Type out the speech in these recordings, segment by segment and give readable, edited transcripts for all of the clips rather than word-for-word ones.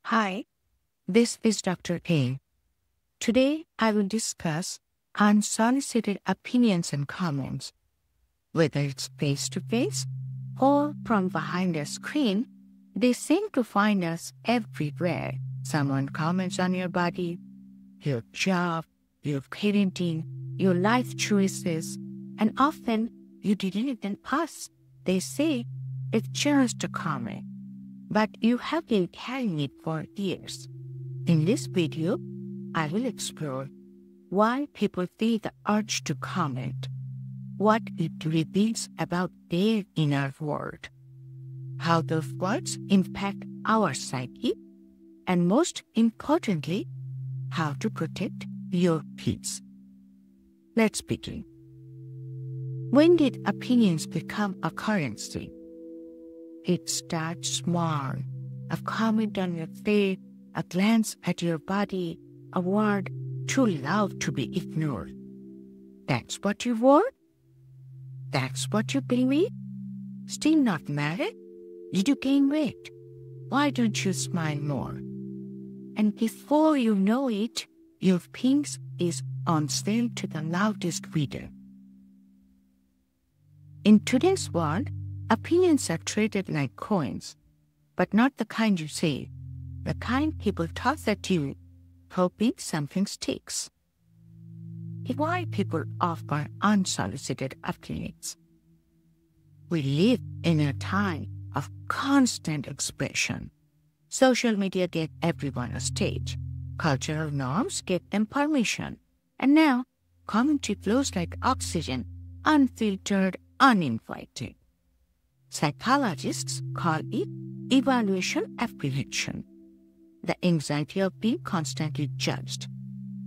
Hi, this is Dr. A. Today, I will discuss unsolicited opinions and comments. Whether it's face-to-face or from behind a screen, they seem to find us everywhere. Someone comments on your body, your job, your parenting, your life choices, and often you didn't even ask. They say it's just a comment, but you have been carrying it for years. In this video, I will explore why people feel the urge to comment, what it reveals about their inner world, how those words impact our psyche, and most importantly, how to protect your peace. Let's begin. When did opinions become a currency? It starts small. A comment on your face, a glance at your body, a word too loud to be ignored. That's what you want? That's what you believe? Still not married? Did you gain weight? Why don't you smile more? And before you know it, your peace is on sale to the loudest reader. In today's world, opinions are traded like coins, but not the kind you save, the kind people toss at you, hoping something sticks. Why people offer unsolicited opinions? We live in a time of constant expression. Social media gave everyone a stage. Cultural norms gave them permission. And now, commentary flows like oxygen, unfiltered, uninvited. Psychologists call it evaluation apprehension, the anxiety of being constantly judged.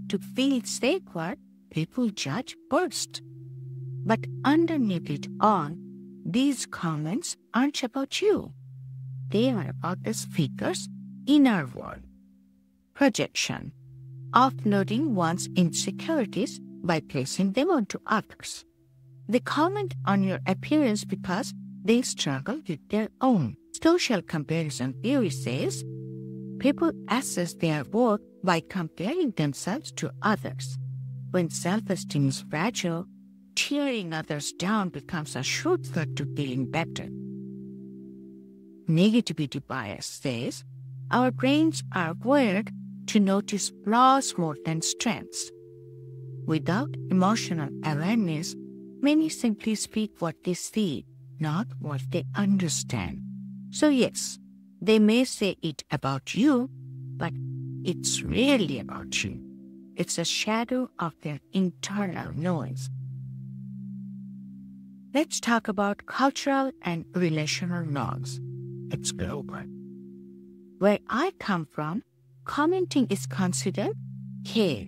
To feel safer, people judge first. But underneath it all, these comments aren't about you. They are about the speaker's inner world. Projection, offloading one's insecurities by placing them onto others. They comment on your appearance because they struggle with their own. Social comparison theory says people assess their worth by comparing themselves to others. When self-esteem is fragile, tearing others down becomes a shortcut to feeling better. Negativity bias says our brains are wired to notice flaws more than strengths. Without emotional awareness, many simply speak what they see, not what they understand. So yes, they may say it about you, but it's really about you. It's a shadow of their internal noise. Let's talk about cultural and relational norms. It's global. Where I come from, commenting is considered care.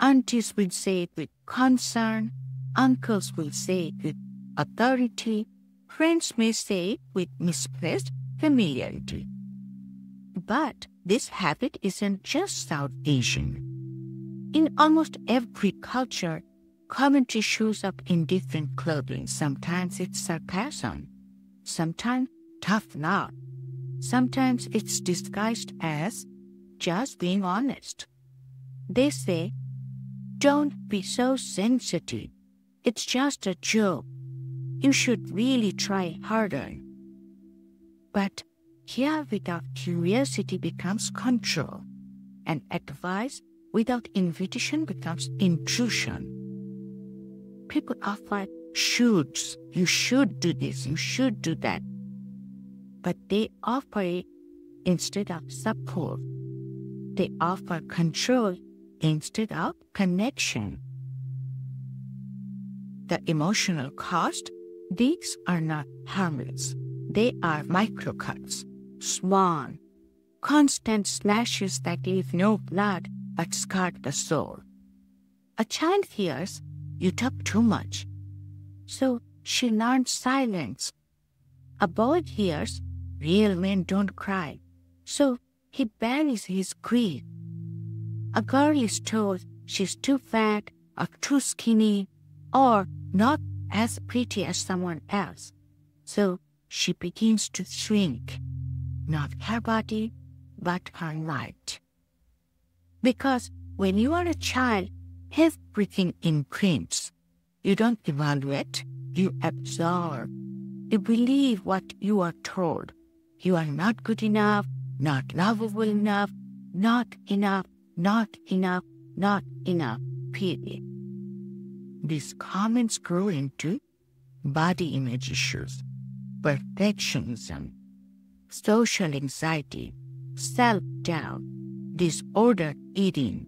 Aunties will say it with concern, uncles will say it with authority, friends may say it with misplaced familiarity. But this habit isn't just South Asian. In almost every culture, commentary shows up in different clothing. Sometimes it's sarcasm, sometimes tough love, sometimes it's disguised as just being honest. They say, "Don't be so sensitive. It's just a joke. You should really try harder." But care without curiosity becomes control, and advice without invitation becomes intrusion. People offer shoulds. You should do this, you should do that. But they offer it instead of support. They offer control instead of connection. The emotional cost, these are not harmless. They are microcuts, small, constant slashes that leave no blood but scar the soul. A child hears, "You talk too much," so she learns silence. A boy hears, "Real men don't cry," so he buries his grief. A girl is told she's too fat or too skinny or not as pretty as someone else, so she begins to shrink. Not her body, but are right. Because when you are a child, everything imprints. You don't evaluate, you absorb. You believe what you are told. You are not good enough, not lovable enough, not enough, not enough, not enough, period. These comments grow into body image issues, perfectionism, social anxiety, self-doubt, disordered eating,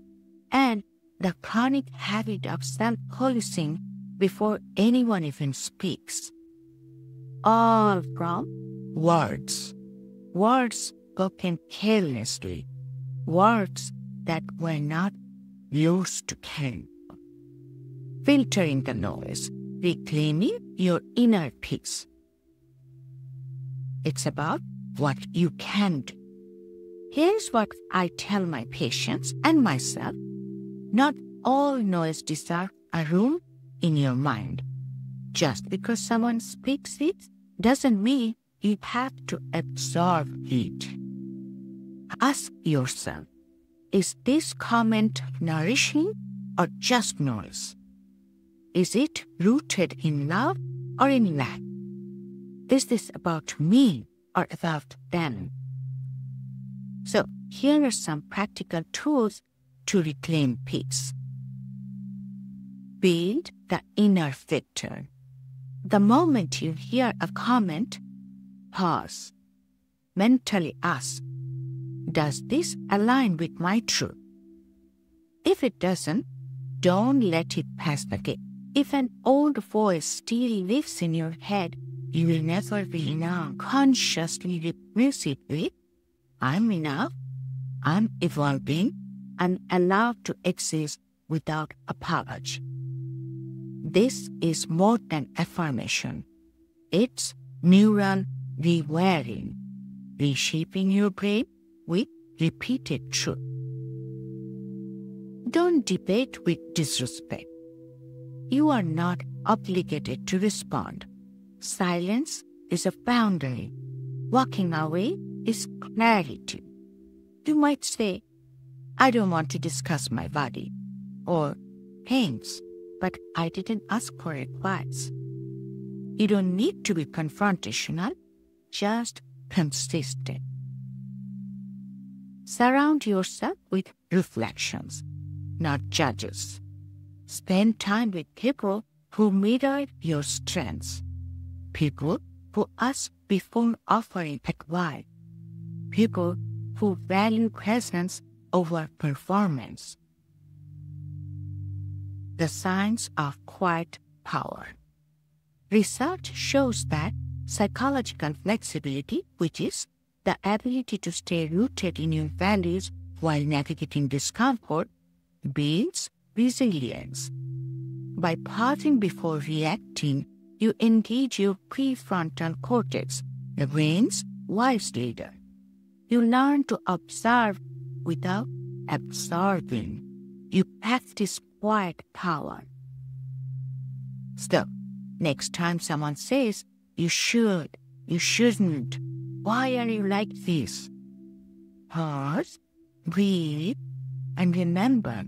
and the chronic habit of self-policing before anyone even speaks. All from words. Words spoken carelessly. Words that were not used to carry. Filtering the noise, reclaiming your inner peace. It's about what you can do. Here's what I tell my patients and myself. Not all noise deserves a room in your mind. Just because someone speaks it doesn't mean you have to absorb it. Ask yourself, is this comment nourishing or just noise? Is it rooted in love or in lack? Is this about me or about them? So here are some practical tools to reclaim peace. Build the inner filter. The moment you hear a comment, pause. Mentally ask, does this align with my truth? If it doesn't, don't let it pass the gate. If an old voice still lives in your head, you will never be enough. Consciously replace it with, I'm enough, I'm evolving, I'm allowed to exist without apology. This is more than affirmation. It's neural rewiring, reshaping your brain with repeated truth. Don't debate with disrespect. You are not obligated to respond. Silence is a boundary. Walking away is clarity. You might say, I don't want to discuss my body, or thanks, but I didn't ask for advice. You don't need to be confrontational, just consistent. Surround yourself with reflections, not judges. Spend time with people who mirror your strengths. People who ask before offering advice. People who value presence over performance. The signs of quiet power. Research shows that psychological flexibility, which is the ability to stay rooted in your values while navigating discomfort, builds resilience. By pausing before reacting, you engage your prefrontal cortex, the brain's wise leader. You learn to observe without absorbing. You practice quiet power. So, next time someone says, you should, you shouldn't, why are you like this? Pause, breathe, and remember,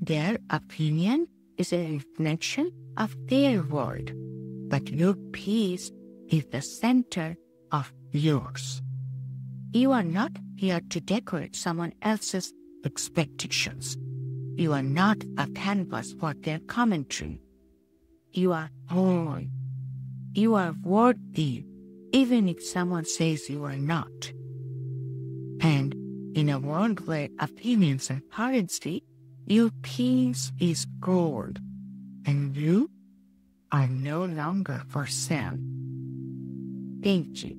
their opinion is a reflection of their world, but your peace is the center of yours. You are not here to decorate someone else's expectations. You are not a canvas for their commentary. You are whole. You are worthy, even if someone says you are not. And in a world where opinions are currency, your peace is gold, and you are no longer for sale. Thank you.